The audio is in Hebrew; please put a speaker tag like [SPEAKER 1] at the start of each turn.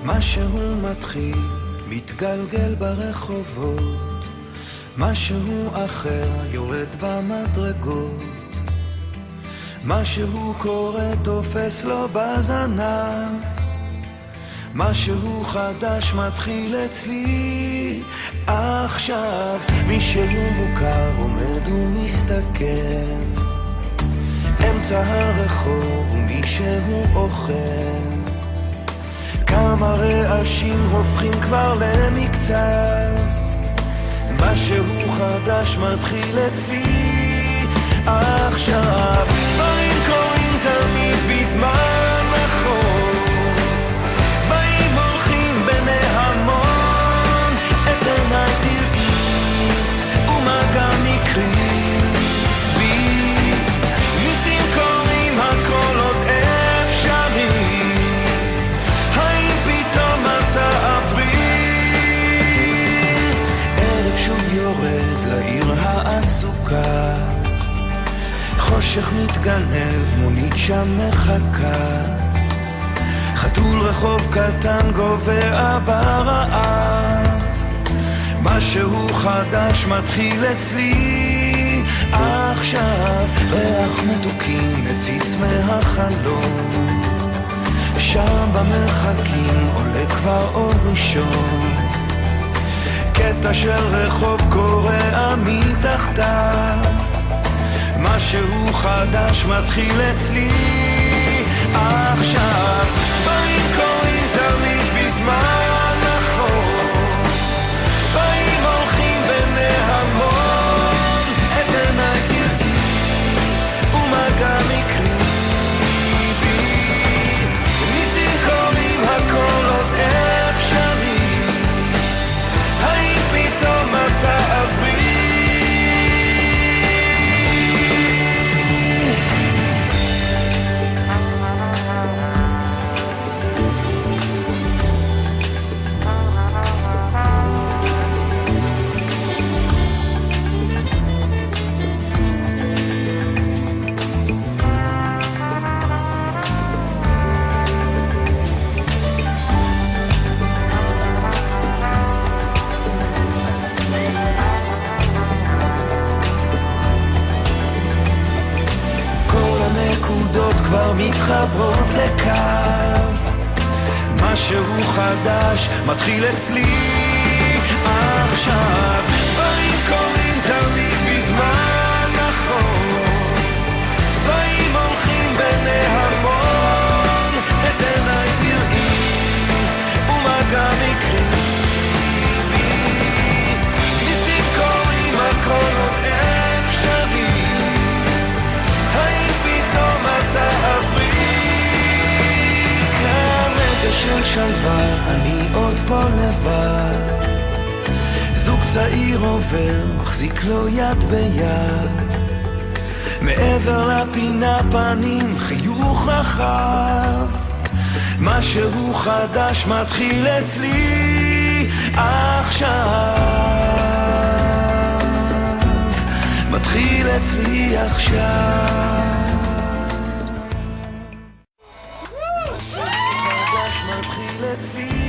[SPEAKER 1] משהו מתחיל, מתגלגל ברחובות, משהו אחר יורד במדרגות, משהו קורה תופס לו בזנב, משהו חדש מתחיל אצלי עכשיו. מישהו מוכר עומד ומסתכל אמצע הרחוב ומישהו אוכל, כמה רעשים הופכים כבר למקצת, משהו חדש מתחיל אצלי עכשיו. דברים קורים תמיד בזמן נכון, באים הולכים בני המון, את עיניי תראי ומה גם יקרי בי, ניסים קורים הכל עוד אפשרי, האם פתאום אתה עברי? ערב שוב יורד לעיר העסוקה, חושך מתגנב, מונית שם מחכה, חתול רחוב קטן גובע ברעב, משהו חדש מתחיל אצלי עכשיו. ריח מתוקים מציץ מהחלום, שם במרחקים עולה כבר אור ראשון, קטע של רחוב קורע מתחתיו, משהו חדש מתחיל אצלי עכשיו. באים קוראים תמיד בזמן נכון, באים הולכים בני המון, את עיניי תראי ומה גם יקרי בי, ניסים קוראים הכל עוד אפשרי, האם פתאום אתה עברי? כבר מתחברות לקו, משהו חדש מתחיל אצלי עכשיו. דברים קורים תמיד בזמן נכון, באים הולכים בני המון, את עיניי תראי ומה גם יקרי בי, ניסים קורים הכל עוד אפשרי, האם פתאום אתה עברי? כאן רגע של שלווה, אני עוד פה לבד, זוג צעיר עובר, מחזיק לו יד ביד, מעבר לפינה פנים חיוך רחב, משהו חדש מתחיל אצלי עכשיו, מתחיל אצלי עכשיו, משהו חדש מתחיל אצלי